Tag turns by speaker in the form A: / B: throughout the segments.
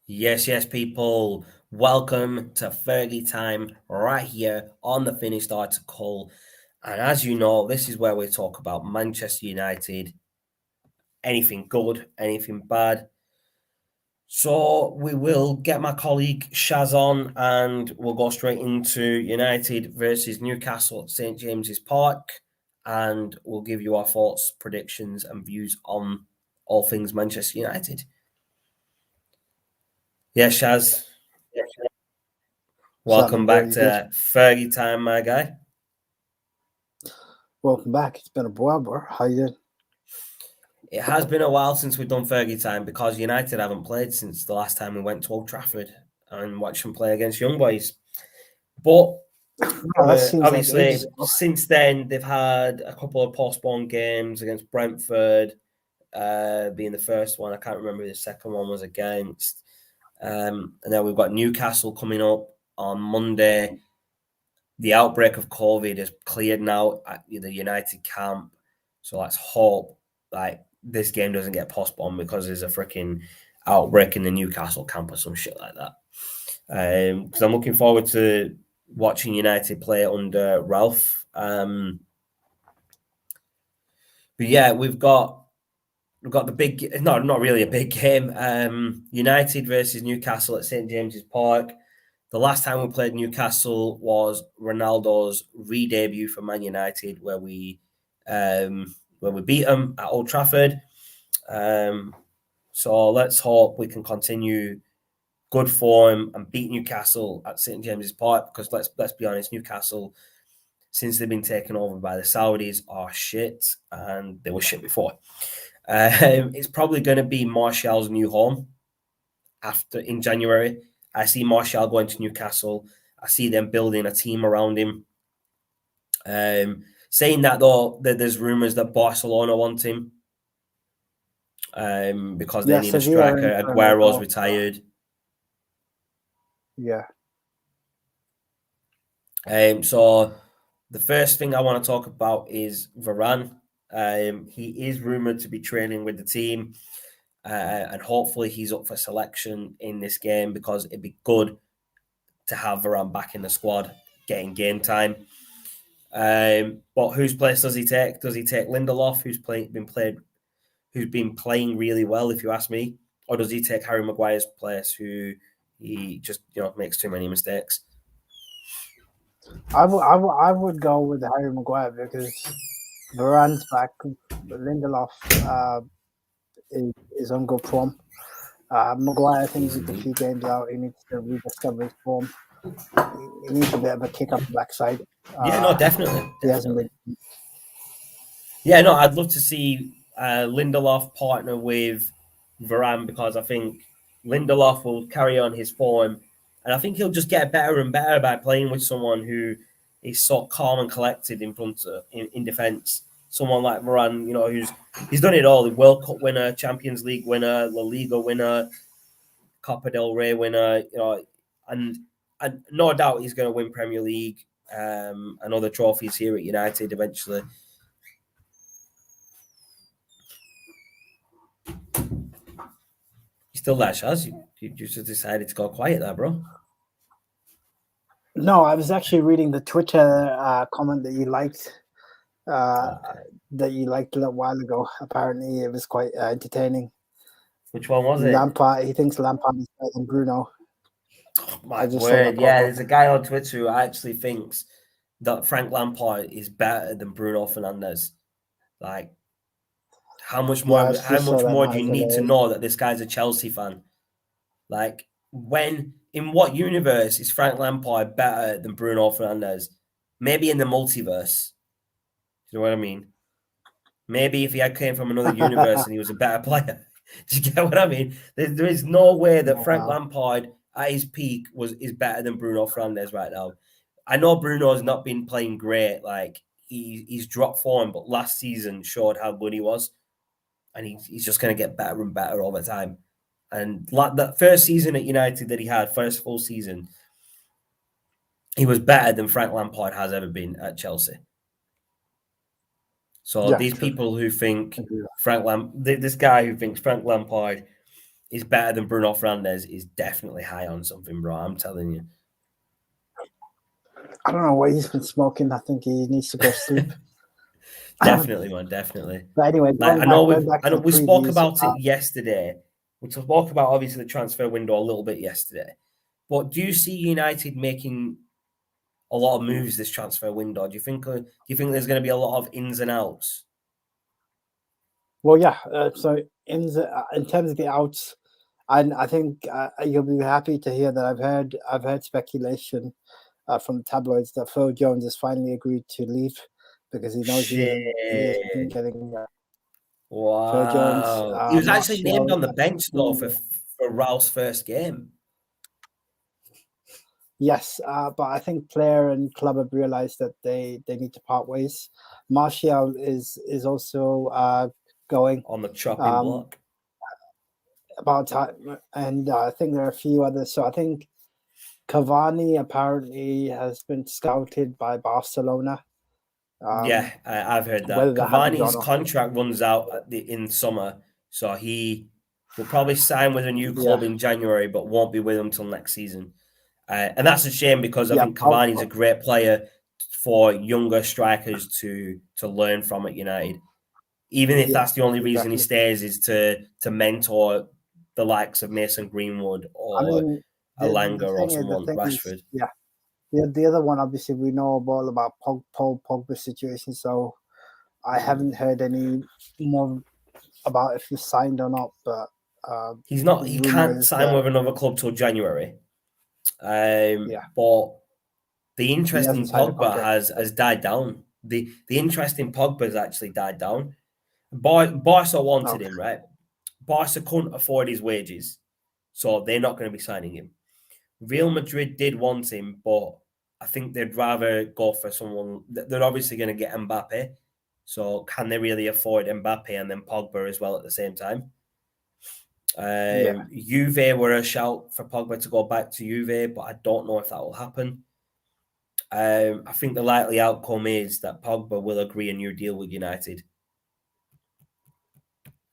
A: Yes, people. Welcome to Fergie Time right here on the finished article. And as you know, this is where we talk about Manchester United, anything good, anything bad. So we will get my colleague Shaz on and we'll go straight into United versus Newcastle at St. James's Park. And we'll give you our thoughts, predictions, and views on all things Manchester United. Yes, Shaz.
B: What's happening,
A: Welcome
B: bro?
A: back
B: You good?
A: to Fergie Time, my guy.
B: Welcome back. It's been a while, bro. How you doing?
A: It has been a while since we've done Fergie Time because United haven't played since the last time we went to Old Trafford and watched them play against Young Boys. But
B: Oh, that seems like ages
A: obviously,
B: ago.
A: since then, they've had a couple of postponed games against Brentford, being the first one. I can't remember who the second one was against. And then we've got Newcastle coming up on Monday. The outbreak of COVID is cleared now at the United camp. So let's hope this game doesn't get postponed because there's a freaking outbreak in the Newcastle camp or some shit like that. Because I'm looking forward to watching United play under Ralph. But yeah, we've got the big, not really a big game. United versus Newcastle at St James's Park. The last time we played Newcastle was Ronaldo's re-debut for Man United, where we beat them at Old Trafford. So let's hope we can continue good form and beat Newcastle at St James's Park. Because let's be honest, Newcastle, since they've been taken over by the Saudis, are shit, and they were shit before. It's probably going to be Martial's new home in January. I see Martial going to Newcastle. I see them building a team around him. Saying that though, there's rumours that Barcelona want him because they
B: Yeah,
A: need a
B: Sevilla are
A: striker.
B: in for him as
A: Aguero's
B: well.
A: retired.
B: Yeah.
A: So the first thing I want to talk about is Varane. He is rumoured to be training with the team. And hopefully he's up for selection in this game because it'd be good to have Varane back in the squad, getting game time. But whose place does he take? Does he take Lindelof, who's been playing really well, if you ask me, or does he take Harry Maguire's place, who he just makes too many mistakes?
B: I would go with Harry Maguire because Varane's back. Lindelof is on good form. Maguire, I think he's a few games out. He needs to rediscover his form. He needs a bit of a kick up the backside.
A: Yeah, no, definitely.
B: He hasn't been.
A: Yeah, no, I'd love to see Lindelof partner with Varane because I think Lindelof will carry on his form, and I think he'll just get better and better by playing with someone who is so calm and collected in defence. Someone like Varane, he's done it all: the World Cup winner, Champions League winner, La Liga winner, Copa del Rey winner. And no doubt he's going to win Premier League and other trophies here at United eventually. You still there, Shaz? You just decided to go quiet there, bro.
B: No, I was actually reading the Twitter comment that you liked.
A: Okay.
B: That you liked a little while ago. Apparently, it was quite entertaining.
A: Which one was it?
B: Lampard. He thinks Lampard is better than Bruno.
A: Oh, my
B: I just saw
A: word.
B: that pop
A: Yeah,
B: up.
A: there's a guy on Twitter who actually thinks that Frank Lampard is better than Bruno Fernandes. Like, how much
B: Yeah, I
A: more? How
B: just saw
A: much
B: that
A: more
B: now.
A: do you
B: He's
A: need to
B: hilarious.
A: know that this guy's a Chelsea fan? Like, in what universe is Frank Lampard better than Bruno Fernandes? Maybe in the multiverse. Do you know what I mean? Maybe if he had came from another universe and he was a better player. Do you get what I mean? There is no way that Frank
B: Wow.
A: Lampard at his peak is better than Bruno Fernandes right now. I know Bruno's not been playing great, like he's dropped form, but last season showed how good he was, and he's just going to get better and better over time. And like that first season at United that he had, first full season, he was better than Frank Lampard has ever been at Chelsea. So
B: Yeah,
A: these
B: true.
A: people who think
B: Agree.
A: this guy who thinks Frank Lampard is better than Bruno Fernandes is definitely high on something, bro. I'm telling you.
B: I don't know what he's been smoking. I think he needs to go sleep.
A: Definitely, man, definitely.
B: But anyway,
A: Like
B: going back
A: I
B: to
A: know
B: the
A: we spoke
B: previews.
A: about it yesterday. We spoke about obviously the transfer window a little bit yesterday. But do you see United making a lot of moves this transfer window? Do you think there's going to be a lot of ins and outs?
B: Well, yeah. So in terms of the outs, I think you'll be happy to hear that I've heard speculation from the tabloids that Phil Jones has finally agreed to leave because he knows he isn't getting. Phil Jones,
A: Wow. He was actually named
B: Martial.
A: on the bench though for Ralph's first game.
B: Yes, but I think player and club have realised that they need to part ways. Martial is also going
A: On the chopping block.
B: about time, and I think there are a few others. So I think Cavani apparently has been scouted by Barcelona.
A: Yeah, I've heard that.
B: Whether that happens or
A: Cavani's
B: not,
A: contract runs out in summer, so he will probably sign with a new
B: yeah,
A: club in January, but won't be with them till next season. And that's a shame because I
B: yeah,
A: think Cavani's a great player for younger strikers to learn from at United. Even if
B: yeah,
A: that's the only reason he
B: exactly.
A: stays is to mentor the likes of Mason Greenwood
B: I
A: or
B: mean,
A: Alanga or
B: the
A: someone,
B: thing is,
A: Rashford.
B: yeah. The other one, obviously, we know all about Paul Pogba's situation, so I haven't heard any more about if he's signed or not. But
A: He's not.
B: the
A: He
B: rumor
A: can't
B: is
A: sign
B: that
A: with another club till January.
B: yeah,
A: But the
B: he
A: interest in
B: hasn't signed a
A: Pogba
B: contract.
A: has died down. The interest in Pogba has actually died down. Barca wanted
B: Okay.
A: him, right? Barca couldn't afford his wages, so they're not going to be signing him. Real Madrid did want him, but I think they'd rather go for someone. They're obviously going to get Mbappe, so can they really afford Mbappe and then Pogba as well at the same time?
B: Yeah,
A: Juve were a shout for Pogba to go back to Juve, but I don't know if that will happen. I think the likely outcome is that Pogba will agree a new deal with United.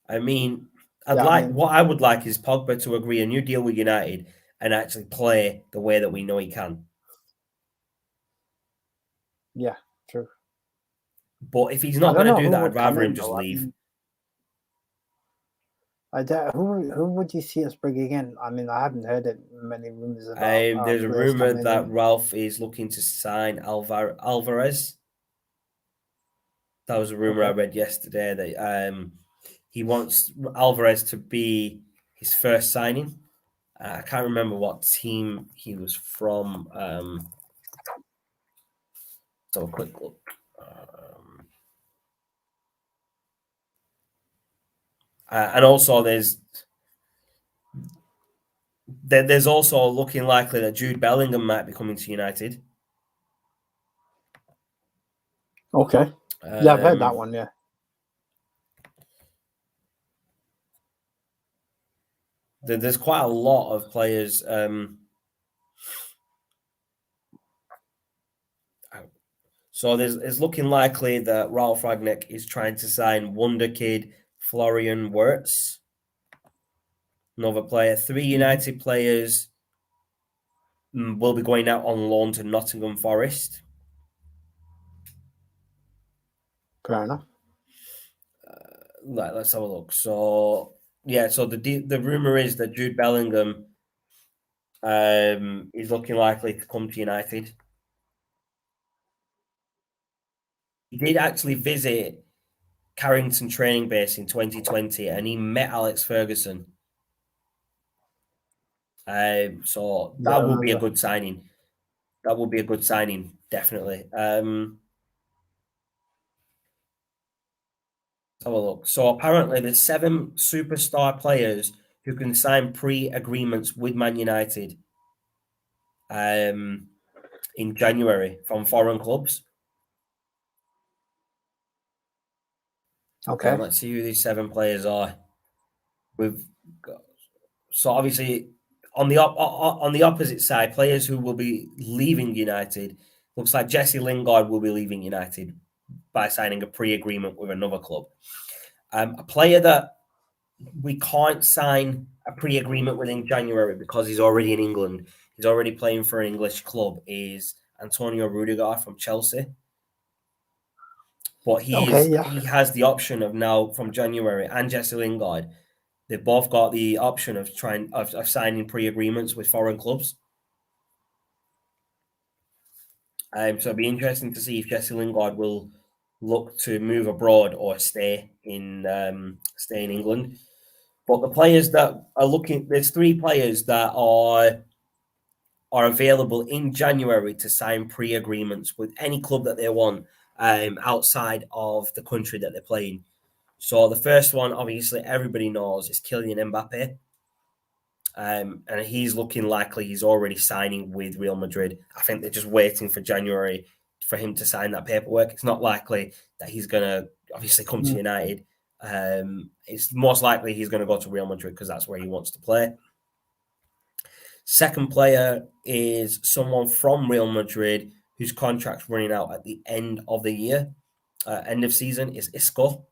A: I mean,
B: yeah. I mean,
A: what I would like is Pogba to agree a new deal with United and actually play the way that we know he can.
B: yeah, true.
A: But if he's
B: I
A: not
B: don't
A: going to
B: know
A: do
B: who
A: that, I'd
B: would come
A: rather
B: in
A: him just
B: though. I
A: leave.
B: mean, who would you see us bringing in? I mean, I haven't heard many rumors about
A: There's a
B: players
A: rumor
B: coming
A: that
B: in.
A: Ralph is looking to sign Alvarez. That was a rumor I
B: Okay.
A: read yesterday that he wants Alvarez to be his first signing. I can't remember what team he was from. So a quick look. And also, there's also looking likely that Jude Bellingham might be coming to United.
B: Okay. Yeah, I've heard that one. Yeah.
A: There's quite a lot of players. So it's looking likely that Ralph Ragnick is trying to sign Wonder Kid Florian Wirtz, another player. 3 United players will be going out on loan to Nottingham Forest.
B: Fair enough.
A: Let's have a look. So yeah, so the rumor is that Jude Bellingham is looking likely to come to United. He did actually visit Carrington Training Base in 2020, and he met Alex Ferguson. So
B: Yeah, I
A: that would be a
B: remember.
A: good signing. That would be a good signing, definitely. Have a look. So apparently, there's 7 superstar players who can sign pre-agreements with Man United in January from foreign clubs.
B: Okay.
A: Let's see who these 7 players are. We've got, so obviously on the opposite side, players who will be leaving United. Looks like Jesse Lingard will be leaving United by signing a pre-agreement with another club. A player that we can't sign a pre-agreement within January because he's already in England. He's already playing for an English club. Is Antonio Rudiger from Chelsea? But
B: Okay,
A: he has the option of now from January, and Jesse Lingard. They've both got the option of signing pre-agreements with foreign clubs. So it'll be interesting to see if Jesse Lingard will look to move abroad or stay in England. But the players that are looking, there's 3 players that are available in January to sign pre-agreements with any club that they want outside of the country that they're playing. So the first one, obviously, everybody knows is Kylian Mbappe. And he's looking likely he's already signing with Real Madrid. I think they're just waiting for January for him to sign that paperwork. It's not likely that he's going to obviously come to United. It's most likely he's going to go to Real Madrid because that's where he wants to play. Second player is someone from Real Madrid whose contract's running out at the end of the year, end of season, is Isco.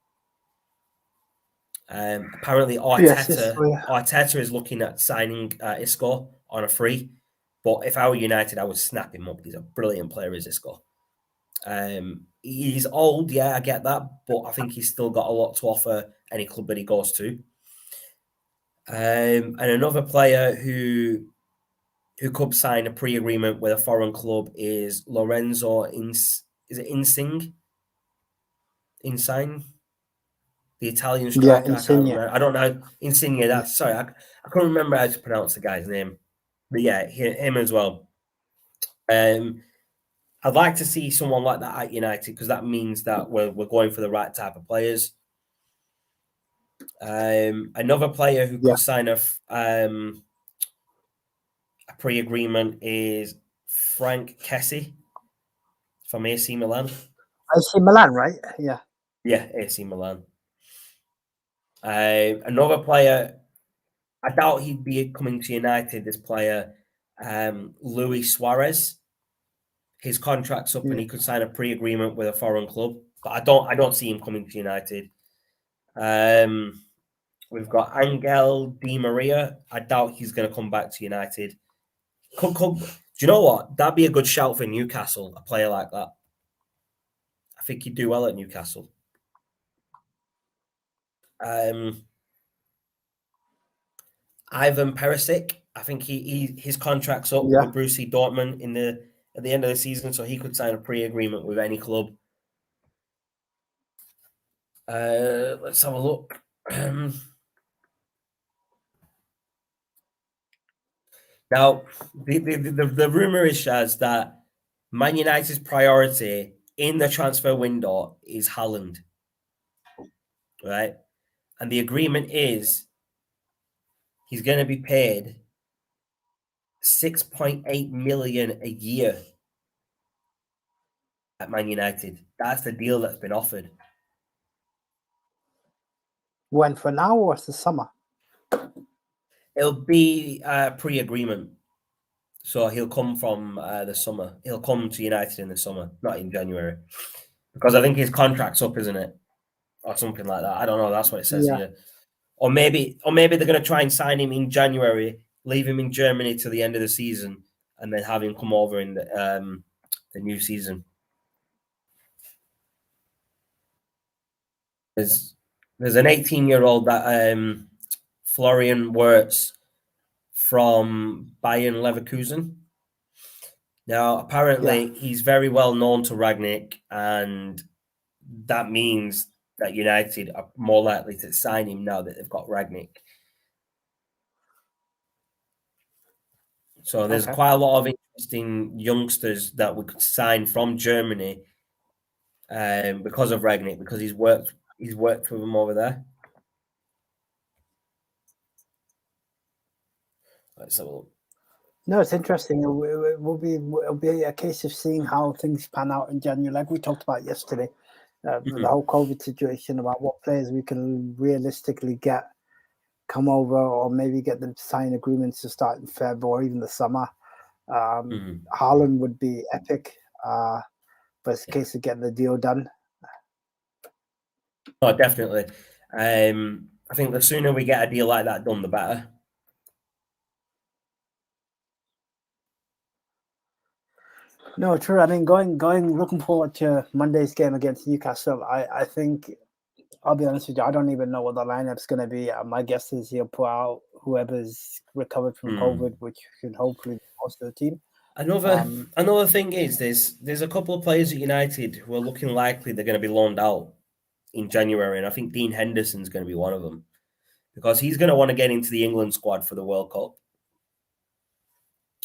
A: Apparently, Arteta is looking at signing Isco on a free. But if I were United, I would snap him up. He's a brilliant player, is Isco. He's old, yeah, I get that, but I think he's still got a lot to offer any club that he goes to. And another player who could sign a pre-agreement with a foreign club is Lorenzo Insigne? The Italian striker. I don't know. Insigne. Sorry, I couldn't remember how to pronounce the guy's name. But yeah, him as well. I'd like to see someone like that at United because that means that we're going for the right type of players. Another player who could sign a pre-agreement is Frank Kessie from AC Milan.
B: AC Milan, right? Yeah.
A: Yeah, AC Milan. Another player, I doubt he'd be coming to United. This player, Luis Suarez. His contract's up and he could sign a pre-agreement with a foreign club, but I don't see him coming to United. We've got Angel Di Maria. I doubt he's going to come back to United. Do you know what? That'd be a good shout for Newcastle, a player like that. I think he'd do well at Newcastle. Ivan Perisic. I think his contract's up with Borussia Dortmund at the end of the season, so he could sign a pre-agreement with any club. Let's have a look. Now, the rumor is, Shaz, that Man United's priority in the transfer window is Haaland, right? And the agreement is he's going to be paid 6.8 million a year at Man United. That's the deal that's been offered.
B: When, for now or the summer?
A: It'll be a pre-agreement. So he'll come from the summer. He'll come to United in the summer, not in January. Because I think his contract's up, isn't it? Or something like that. I don't know. That's what it says here. Or maybe they're going to try and sign him in January, leave him in Germany till the end of the season, and then have him come over in the new season. There's an 18-year-old that Florian Wirtz from Bayern Leverkusen. Now, apparently, he's very well known to Rangnick, and that means that United are more likely to sign him now that they've got Rangnick. So there's quite a lot of interesting youngsters that we could sign from Germany because of Rangnick, because he's worked with them over there. Let's have a look.
B: No, it's interesting. It'll be a case of seeing how things pan out in January, like we talked about yesterday. The whole COVID situation, about what players we can realistically come over, or maybe get them to sign agreements to start in Feb or even the summer. Haaland would be epic, but it's a case of getting the deal done.
A: Oh, definitely. I think the sooner we get a deal like that done, the better.
B: No, true. I mean, looking forward to Monday's game against Newcastle. I think I'll be honest with you. I don't even know what the lineup's going to be. My guess is he'll put out whoever's recovered from COVID, which should hopefully be most of the team.
A: Another thing is there's a couple of players at United who are looking likely they're going to be loaned out in January, and I think Dean Henderson's going to be one of them because he's going to want to get into the England squad for the World Cup,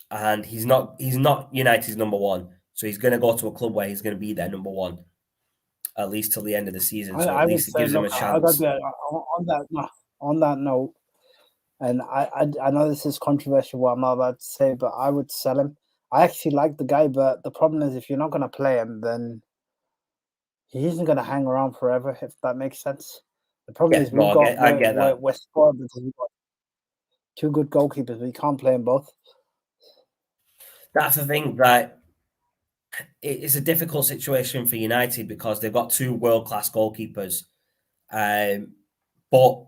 A: and he's not United's number one, so he's going to go to a club where he's going to be their number one at least till the end of the season. So at least it gives him a chance.
B: On that note, and I know this is controversial what I'm about to say, but I would sell him. I actually like the guy, but the problem is if you're not going to play him, then he isn't going to hang around forever, if that makes sense. The problem is we're spoiled because we've got two good goalkeepers. We can't play them both.
A: That's the thing, that it's a difficult situation for United because they've got two world-class goalkeepers. But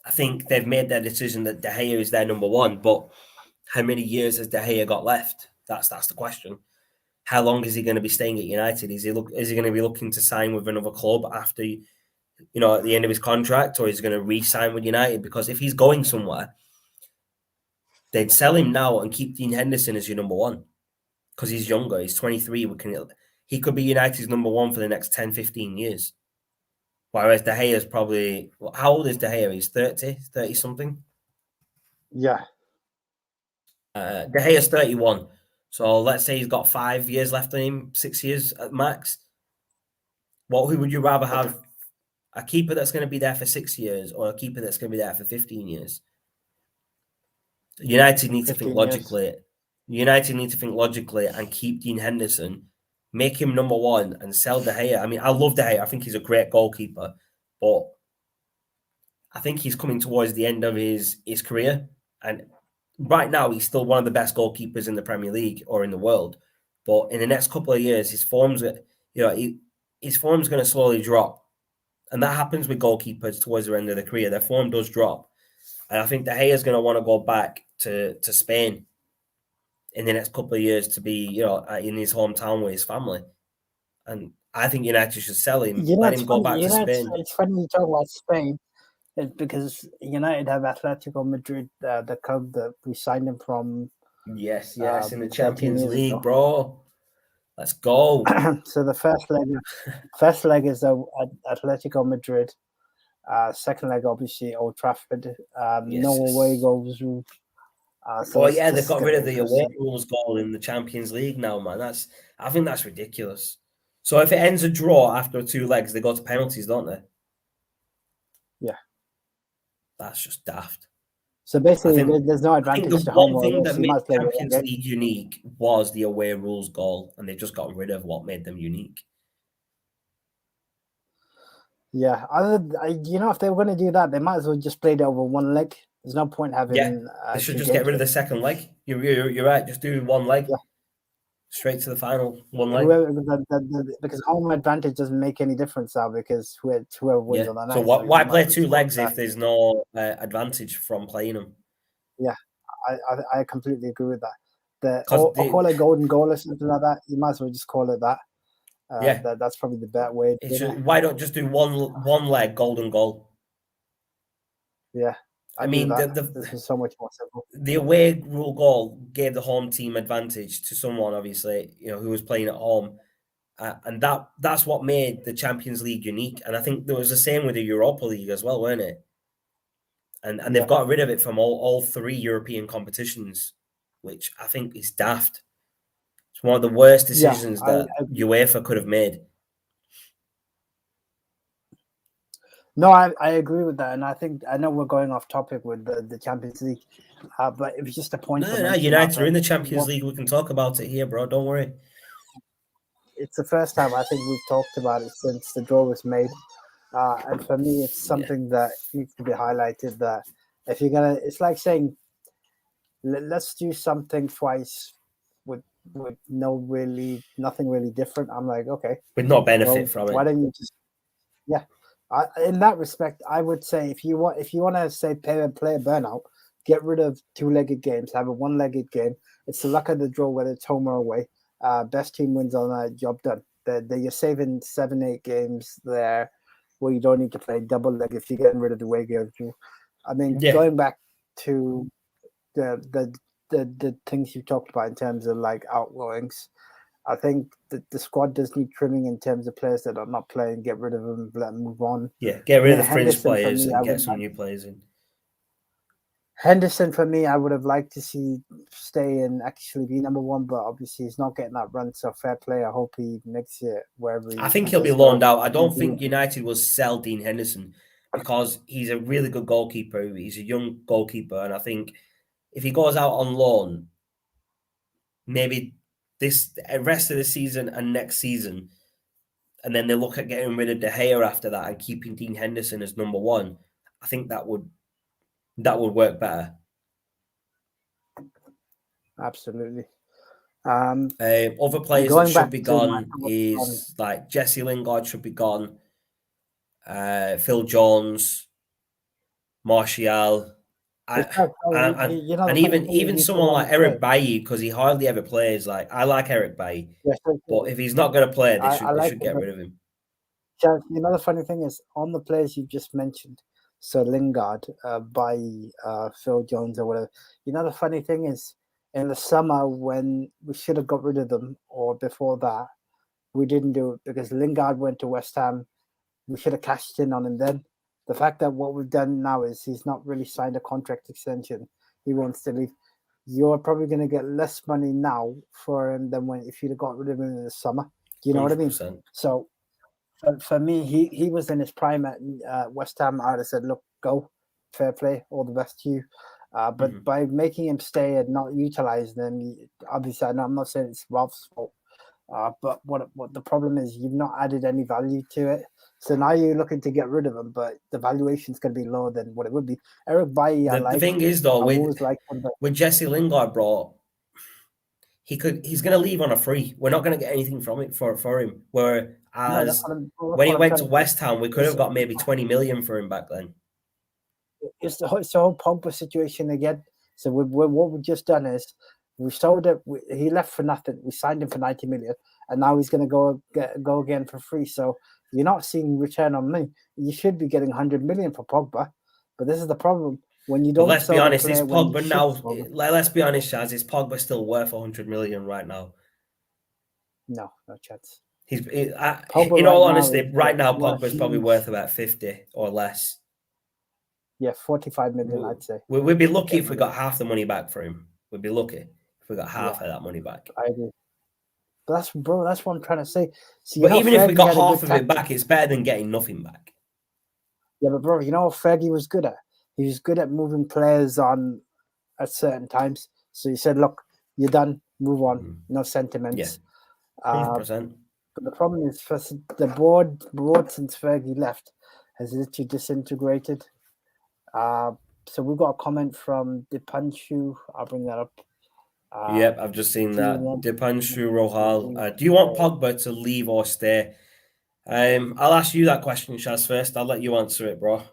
A: I think they've made their decision that De Gea is their number one. But how many years has De Gea got left? That's the question. How long is he going to be staying at United? Is he going to be looking to sign with another club after, at the end of his contract, or is he going to re-sign with United? Because if he's going somewhere, they'd sell him now and keep Dean Henderson as your number one because he's younger. He's 23. He could be United's number one for the next 10, 15 years. Whereas De Gea is probably... How old is De Gea? He's 30 something?
B: Yeah.
A: De Gea is 31. So let's say he's got 5 years left on him, 6 years at max. Who would you rather have? A keeper that's going to be there for 6 years or a keeper that's going to be there for 15 years? United need to think logically. United need to think logically and keep Dean Henderson, make him number one, and sell De Gea. I mean, I love De Gea. I think he's a great goalkeeper, but I think he's coming towards the end of his career. And right now, he's still one of the best goalkeepers in the Premier League or in the world. But in the next couple of years, his form's going to slowly drop. And that happens with goalkeepers towards the end of their career. Their form does drop. And I think De Gea is going to want to go back to Spain in the next couple of years to be, in his hometown with his family. And I think United should sell him, let him go back to Spain.
B: It's funny you talk about Spain. It's because United have Atletico Madrid, the club that we signed him from.
A: Yes, in the Champions League, bro. Let's go.
B: So the first leg is Atletico Madrid. Second leg, obviously, Old Trafford. No away goals.
A: They've got rid of the away rules goal in the Champions League now, man. I think that's ridiculous. So if it ends a draw after 2 legs, they go to penalties, don't they?
B: Yeah.
A: That's just daft.
B: So basically, there's no advantage to home.
A: One thing that made Champions League unique was the away rules goal, and they've just got rid of what made them unique.
B: Yeah, if they were going to do that, they might as well just play it over one leg. There's no point having.
A: They should just get rid of the second leg. You're right. Just do one leg, straight to the final. One leg.
B: Because home advantage doesn't make any difference now because whoever wins on the night.
A: So why play 2 legs if there's no advantage from playing them?
B: Yeah, I completely agree with that. Or call it golden goal or something like that. You might as well just call it that. That's probably the better way.
A: Why don't just do one leg golden goal?
B: Yeah.
A: I mean,
B: this is so much more simple.
A: The away rule goal gave the home team advantage to someone, obviously, who was playing at home, and that's what made the Champions League unique. And I think there was the same with the Europa League as well, weren't it? And they've got rid of it from all 3 European competitions, which I think is daft. It's one of the worst decisions that UEFA could have made.
B: No, I agree with that, and I know we're going off topic with the Champions League, but it was just a point.
A: No, United are in the Champions League. We can talk about it here, bro. Don't worry.
B: It's the first time I think we've talked about it since the draw was made, and for me, it's something that needs to be highlighted. That if you're gonna, it's like saying, let's do something twice with nothing really different. I'm like, okay,
A: with no benefit from it.
B: Why don't you just, In that respect, I would say if you want to say player burnout, get rid of two-legged games, have a one-legged game. It's the luck of the draw whether it's home or away. Best team wins on that, job done. You're saving 7-8 games there where you don't need to play double leg if you're getting rid of the away games. I mean,
A: Yeah.
B: going back to the things you talked about in terms of like outgoings, I think that the squad does need trimming in terms of players that are not playing. Get rid of them, let them move on.
A: Yeah, get rid of the fringe
B: Henderson for
A: players
B: me,
A: and get some new players in.
B: Henderson for me, I would have liked to see stay and actually be number one, but obviously he's not getting that run. So fair play. I hope he makes it wherever
A: I think
B: he
A: he'll be
B: does
A: loaned
B: go.
A: out. I don't think United will sell Dean Henderson because he's a really good goalkeeper. He's a young goalkeeper, and I think if he goes out on loan, maybe this rest of the season and next season, and then they look at getting rid of De Gea after that and keeping Dean Henderson as number one, I think that would work better.
B: Absolutely.
A: Other players that should be gone is like Jesse Lingard should be gone. Phil Jones, Martial, and even someone like Eric Bailly, because he hardly ever plays. Like I like Eric Bailly, but if he's not going to play, they should get rid of him.
B: You know, the funny thing is on the players you just mentioned, so Lingard, Bailly, Phil Jones, or whatever. You know, the funny thing is in the summer when we should have got rid of them, or before that, we didn't do it because Lingard went to West Ham. We should have cashed in on him then. The fact that what we've done now is he's not really signed a contract extension. He wants to leave. You're probably going to get less money now for him than if you'd have got rid of him in the summer. Do you know 100%. What I mean? So for me, he was in his prime at West Ham. I would have said, look, go, fair play, all the best to you. But by making him stay and not utilizing him, obviously, I'm not saying it's Ralph's fault. But what the problem is, you've not added any value to it. So now you're looking to get rid of him, but the valuation is going to be lower than what it would be. Eric Bailly,
A: the thing is though, with Jesse Lingard brought, he's going to leave on a free. We're not going to get anything from it for him. Whereas when he went to West Ham, we could have got maybe 20 million for him back then.
B: It's the whole Pogba situation again. So what we've just done is we sold it. He left for nothing. We signed him for 90 million, and now he's going to go again for free. So you're not seeing return on money. You should be getting 100 million for Pogba, but this is the problem when you don't.
A: But let's be honest, is Pogba now? Let's be honest, Shaz. Is Pogba still worth 100 million right now?
B: No chance.
A: In all honesty, right now Pogba's probably worth about 50 or less.
B: Yeah, 45 million, I'd say.
A: We'd be lucky if we got half the money back for him. We'd be lucky if we got half of that money back.
B: I agree. But that's what I'm trying to say.
A: So but even if we got half of it back, it's better than getting nothing back.
B: Yeah, but bro, you know what Fergie was good at? He was good at moving players on at certain times. So he said, look, you're done, move on, no sentiments.
A: Yeah, 100%.
B: But the problem is, the board since Fergie left has literally disintegrated. So we've got a comment from Dipanshu. I'll bring that up.
A: Yep, I've just seen that. Dipanshu Rohal. Do you want Pogba to leave or stay? I'll ask you that question, Shaz, first. I'll let you answer it, bro.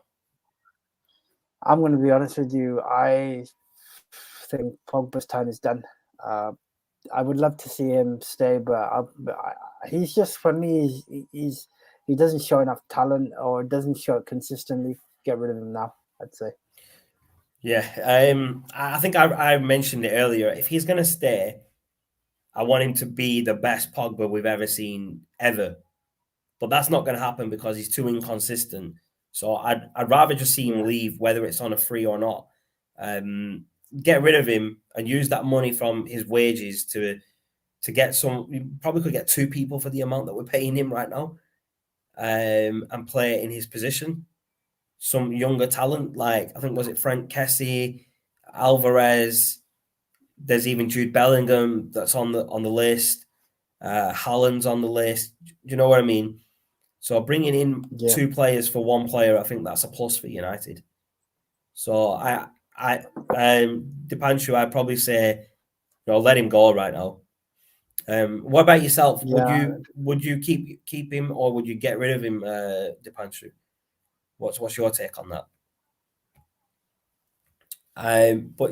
B: I'm going to be honest with you. I think Pogba's time is done. I would love to see him stay, but he's just, for me, he doesn't show enough talent or doesn't show it consistently. Get rid of him now, I'd say.
A: Yeah, I think I mentioned it earlier. If he's going to stay, I want him to be the best Pogba we've ever seen, ever. But that's not going to happen because he's too inconsistent. So I'd rather just see him leave, whether it's on a free or not. Get rid of him and use that money from his wages to get some. You probably could get 2 people for the amount that we're paying him right now, and play in his position. Some younger talent, like I think was it Frank Kessie, Alvarez. There's even Jude Bellingham that's on the list. Haaland's on the list. Do you know what I mean? So bringing in 2 players for 1 player, I think that's a plus for United. So Dipanshu, I'd probably say, let him go right now. What about yourself? Yeah. Would you keep him or would you get rid of him, Dipanshu? What's your take on that? But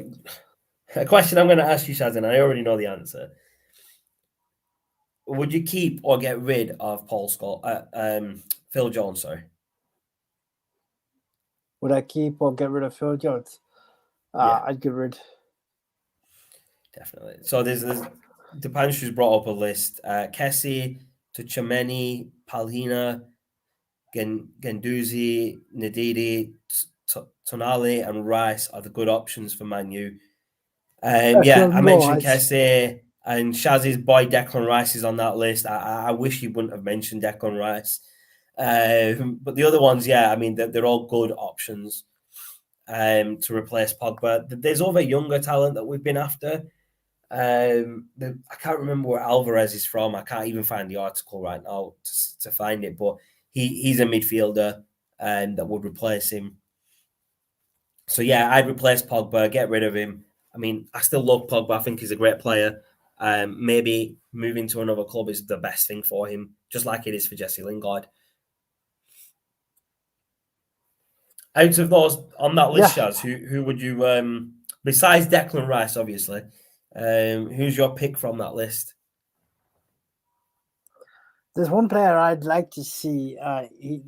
A: a question I'm going to ask you, Shaz, and I already know the answer. Would you keep or get rid of Phil Jones? Sorry.
B: Would I keep or get rid of Phil Jones?
A: Yeah.
B: I'd get rid.
A: Definitely. So there's Dipanshu's brought up a list. Kessie, Tuchemeni, Palhina, Genduzi, Ndidi, Tonali, and Rice are the good options for Man U. Yeah, I mentioned Kessie, and Shaz's boy Declan Rice is on that list. I wish he wouldn't have mentioned Declan Rice. But the other ones, yeah, I mean, they're all good options to replace Pogba. There's other younger talent that we've been after. I can't remember where Alvarez is from. I can't even find the article right now to find it, but he's a midfielder that would replace him. So yeah, I'd replace Pogba, get rid of him. I mean, I still love Pogba. I think he's a great player. Maybe moving to another club is the best thing for him, just like it is for Jesse Lingard. Out of those on that list, Shaz, who would you besides Declan Rice, obviously? Who's your pick from that list?
B: There's one player I'd like to see. He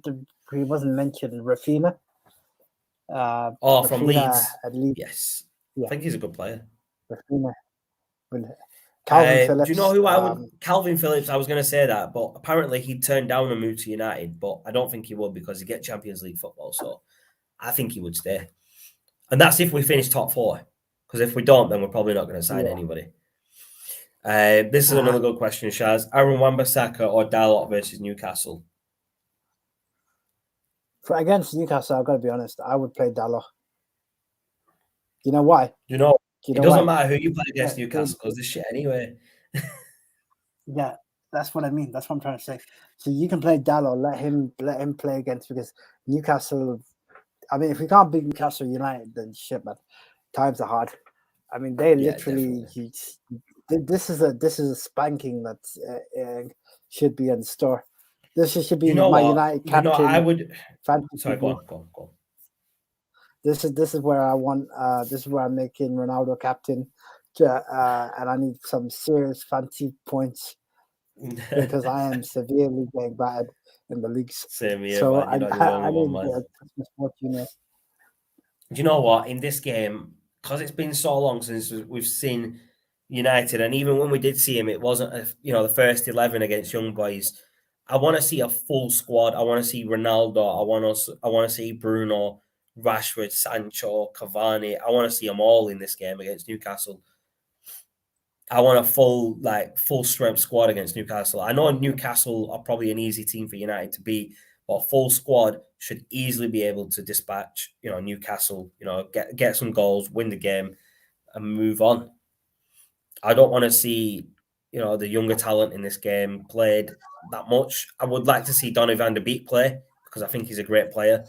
B: wasn't mentioned. Rafinha.
A: From Leeds.
B: At Leeds.
A: Yes, yeah. I think he's a good player.
B: Rafinha. Calvin Phillips.
A: Do you know who I would? Calvin Phillips. I was going to say that, but apparently he turned down a move to United. But I don't think he would because he get Champions League football. So I think he would stay. And that's if we finish top 4. Because if we don't, then we're probably not going to sign anybody. This is another good question, Shaz. Aaron Wan-Bissaka or Dalot versus Newcastle?
B: Against Newcastle, I've got to be honest, I would play Dalot. You know why?
A: It doesn't matter who you play against Newcastle because this shit anyway.
B: Yeah, that's what I mean. That's what I'm trying to say. So you can play Dalot, let him play against, because Newcastle. I mean, if we can't beat Newcastle United, then shit, man. Times are hard. I mean, they literally. This is a spanking that should be in store. This should be my United captain.
A: I would. Sorry, go on.
B: This is where I want. This is where I'm making Ronaldo captain, and I need some serious fancy points because I am severely getting battered in the leagues.
A: Same here,
B: so
A: man.
B: I need Christmas fortune.
A: Do you know what? In this game, because it's been so long since we've seen United, and even when we did see him, it wasn't the first 11 against young boys. I want to see a full squad. I want to see Ronaldo. I want to see Bruno, Rashford, Sancho, Cavani. I want to see them all in this game against Newcastle. I want a full strength squad against Newcastle. I know Newcastle are probably an easy team for United to beat, but a full squad should easily be able to dispatch, Newcastle, get some goals, win the game, and move on. I don't want to see, the younger talent in this game played that much. I would like to see Donny van de Beek play because I think he's a great player.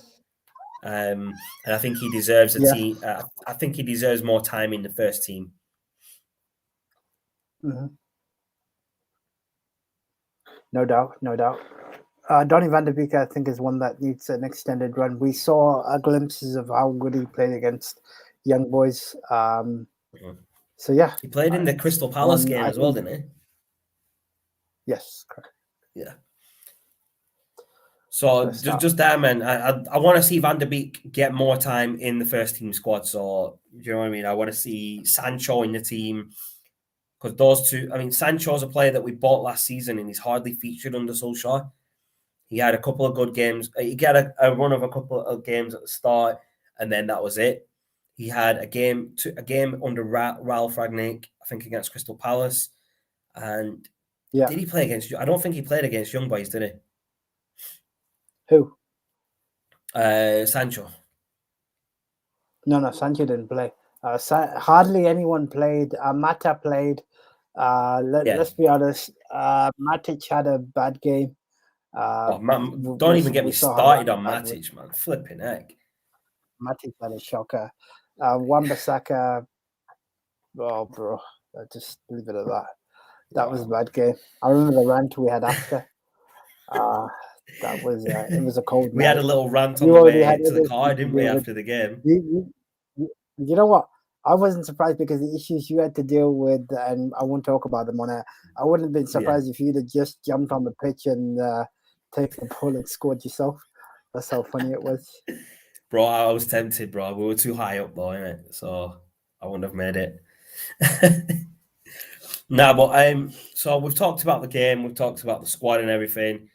A: And I think he deserves a team. I think he deserves more time in the first team.
B: Mm-hmm. No doubt. Donny van de Beek, I think, is one that needs an extended run. We saw glimpses of how good he played against young boys. So yeah,
A: he played in the Crystal Palace game as well, didn't he?
B: Yes, correct.
A: Yeah. So just that, man. I want to see Van de Beek get more time in the first team squad. So you know what I mean. I want to see Sancho in the team because those two. I mean, Sancho's a player that we bought last season and he's hardly featured under Solskjaer. He had a couple of good games. He got a run of a couple of games at the start, and then that was it. He had a game under Ralph Rangnick, I think, against Crystal Palace. And did he play against? I don't think he played against young boys, did he?
B: Who?
A: Sancho.
B: No, Sancho didn't play. Hardly anyone played. Mata played. Let's be honest. Matic had a bad game.
A: Don't even get me started on Matic, man. Flipping heck.
B: Matic had a shocker. Wan-Bissaka, oh, bro. Just leave it at that. That was a bad game. I remember the rant we had after. That was it was a cold
A: We had
B: night.
A: a little rant on
B: You
A: the
B: already had
A: way to the car,
B: everything to
A: didn't we,
B: deal with.
A: after the game?
B: You know what? I wasn't surprised because the issues you had to deal with, and I won't talk about them on air. I wouldn't have been
A: Yeah.
B: surprised if you'd have just jumped on the pitch and taken the ball and scored yourself. That's how funny it was.
A: Bro, I was tempted, bro. We were too high up, though, innit? So I wouldn't have made it. Nah, but so we've talked about the game, we've talked about the squad and everything.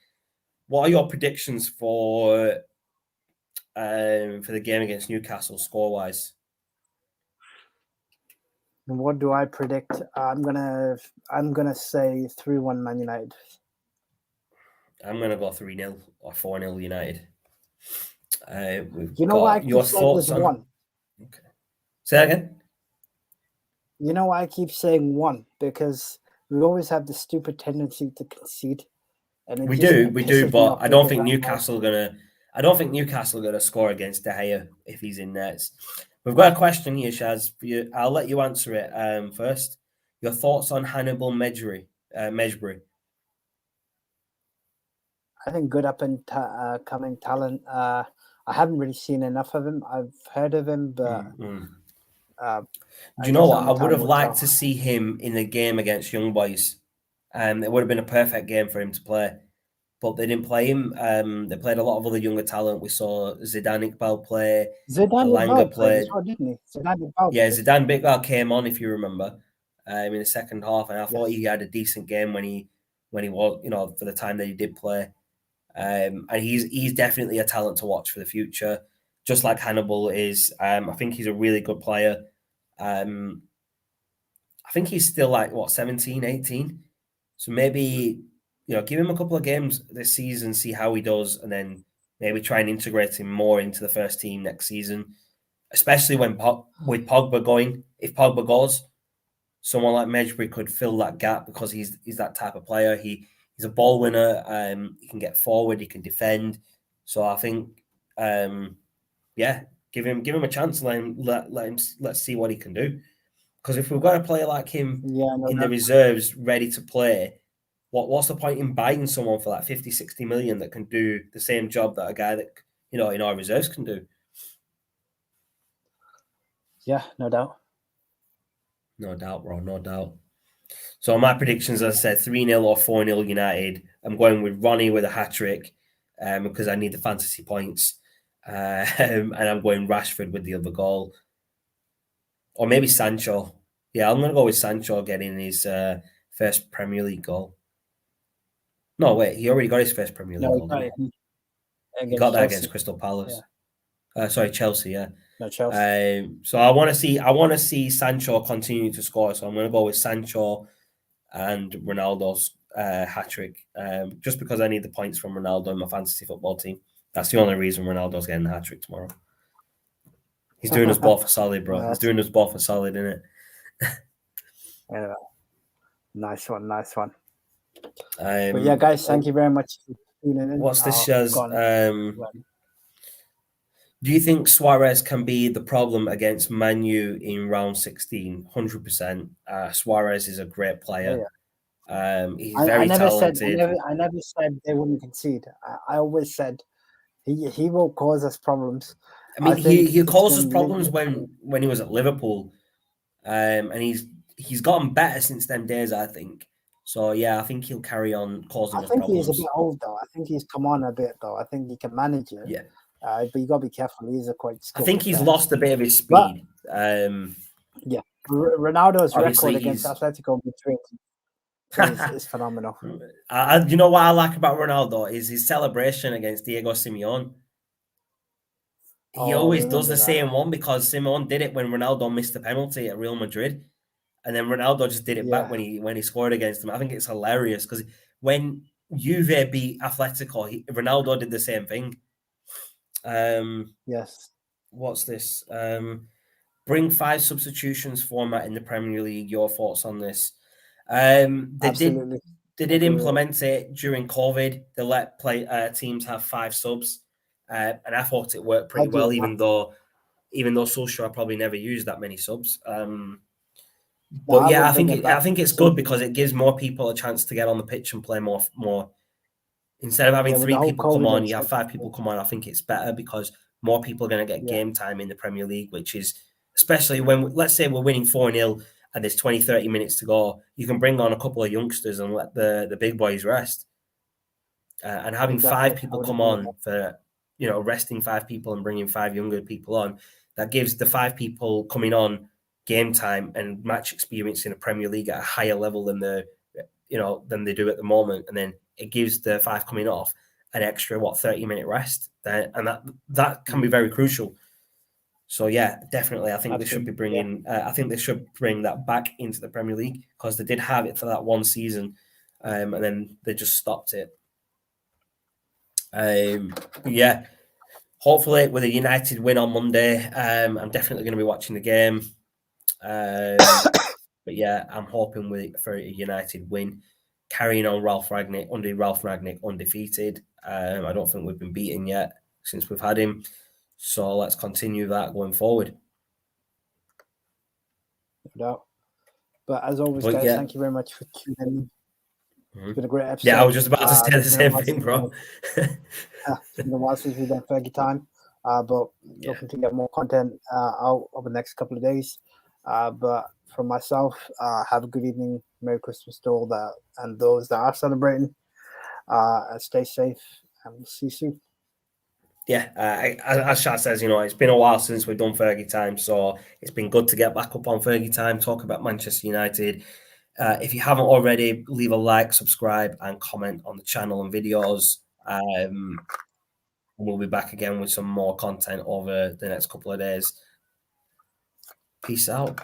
A: What are your predictions for the game against Newcastle, score-wise?
B: And what do I predict? I'm gonna say 3-1 Man United.
A: I'm gonna go 3-0 or 4-0 United. We've
B: You know why I
A: got
B: keep
A: your
B: saying
A: thoughts
B: this
A: on.
B: one?
A: Okay. Say that again.
B: You know why I keep saying one? Because we always have the stupid tendency to concede, and it
A: We
B: just
A: do,
B: pisses me
A: but
B: off
A: I don't
B: because
A: think Newcastle gonna score against De Gea if he's in nets. We've got a question here, Shaz. For you, I'll let you answer it first. Your thoughts on Hannibal Medjuri, Mesbury?
B: I think good up and coming talent. I haven't really seen enough of him. I've heard of him, but
A: Do
B: I
A: you know
B: guess
A: what? I
B: only
A: would
B: time
A: have
B: will
A: liked
B: tell.
A: to see him in the game against Young Boys. It would have been a perfect game for him to play, but they didn't play him. They played a lot of other younger talent. We saw Zidane Iqbal play,
B: Zidane
A: Elanga
B: Iqbal played as
A: played.
B: well, didn't he? Zidane Iqbal
A: Yeah,
B: played.
A: Zidane Iqbal came on, if you remember, in the second half, and I thought
B: Yes.
A: he had a decent game when he was, for the time that he did play. And he's definitely a talent to watch for the future, just like Hannibal is. I think he's a really good player. I think he's still like, 17, 18. So maybe, give him a couple of games this season, see how he does, and then maybe try and integrate him more into the first team next season, especially when with Pogba going. If Pogba goes, someone like Medjuri could fill that gap because he's that type of player. He's a ball winner. He can get forward. He can defend. So I think, give him a chance. Let's see what he can do. Because if we've got a player like him
B: Yeah, no
A: in the
B: doubt.
A: reserves ready to play, what's the point in buying someone for that 50, 60 million that can do the same job that a guy that, in our reserves can do?
B: Yeah, no doubt.
A: No doubt, bro. No doubt. So my predictions, as I said, 3-0 or 4-0 United. I'm going with Ronnie with a hat-trick because I need the fantasy points. And I'm going Rashford with the other goal. Or maybe Sancho. Yeah, I'm going to go with Sancho getting his first Premier League goal. No, wait, he already got his first Premier League
B: No,
A: goal, didn't he? He got
B: against
A: that against
B: Chelsea.
A: Crystal Palace.
B: Yeah,
A: Sorry, Chelsea, yeah.
B: no Chelsea.
A: So I want to see Sancho continue to score. So I'm going to go with Sancho and Ronaldo's hat trick, just because I need the points from Ronaldo in my fantasy football team. That's the only reason Ronaldo's getting the hat trick tomorrow. He's doing us both a solid, bro. He's doing us both a solid, innit?
B: Yeah, nice one, nice one.
A: But
B: But yeah, guys, thank you very much for tuning in.
A: What's this, Shaz? Do you think Suarez can be the problem against Man U in round 16? 100%. Suarez is a great player. He's very talented.
B: I never said they wouldn't concede. I always said he will cause us problems.
A: I mean,
B: think
A: he
B: it's
A: caused us
B: been
A: problems when he was at Liverpool, and he's gotten better since them days, I think. So yeah, I think he'll carry on causing
B: I
A: us
B: think he's a
A: problems.
B: bit old though. I think he's come on a bit though. I think he can manage it.
A: Yeah,
B: but you got to be careful. He's a quite
A: I
B: skillful
A: think he's
B: player.
A: lost a bit of his
B: But
A: speed.
B: yeah, Ronaldo's
A: Obviously,
B: record against Atletico Madrid is phenomenal.
A: You know what I like about Ronaldo is his celebration against Diego Simeone. He always does the same one because Simeone did it when Ronaldo missed the penalty at Real Madrid, and then Ronaldo just did it back when he scored against him. I think it's hilarious because when Juve beat Atletico, Ronaldo did the same thing.
B: Yes.
A: What's this? Bring 5 substitutions format in the Premier League. Your thoughts on this?
B: Absolutely.
A: They did implement it during COVID. They let teams have 5 subs, and I thought it worked pretty well. Even though Solskjaer probably never used that many subs. But yeah, I think it's good because it gives more people a chance to get on the pitch and play more Instead of having
B: Yeah, with
A: three
B: the whole
A: people come
B: COVID
A: on, you have
B: uncertainty.
A: 5 people come on. I think it's better because more people are going to get
B: Yeah,
A: game time in the Premier League, which is, especially when, let's say we're winning 4-0 and there's 20, 30 minutes to go, you can bring on a couple of youngsters and let the big boys rest. And having
B: exactly.
A: 5
B: I
A: people
B: would
A: come
B: agree with that.
A: on for, resting 5 people and bringing 5 younger people on, that gives the 5 people coming on game time and match experience in the Premier League at a higher level than than they do at the moment. And then it gives the 5 coming off an extra 30-minute rest, and that can be very crucial. So yeah, definitely, I think they should be
B: Absolutely. Yeah.
A: bringing. I think they should bring that back into the Premier League because they did have it for that one season, and then they just stopped it. But yeah, hopefully with a United win on Monday, I'm definitely going to be watching the game. But yeah, I'm hoping for a United win, carrying on Ralph Ragnick undefeated. I don't think we've been beaten yet since we've had him. So let's continue that going forward.
B: No doubt. But as always,
A: But
B: guys,
A: yeah.
B: thank you very much for tuning in.
A: Mm-hmm.
B: It's been a great episode.
A: Yeah, I was just about to say the
B: It's been a
A: same
B: while
A: thing,
B: since
A: bro.
B: it's been a while since we've done Fergie time, but looking to get more content out over the next couple of days. But for myself, have a good evening, Merry Christmas to all that and those that are celebrating. And stay safe, and we'll see you soon.
A: Yeah, as Shad says, it's been a while since we've done Fergie time, so it's been good to get back up on Fergie time, talk about Manchester United. If you haven't already, leave a like, subscribe, and comment on the channel and videos. And we'll be back again with some more content over the next couple of days. Peace out.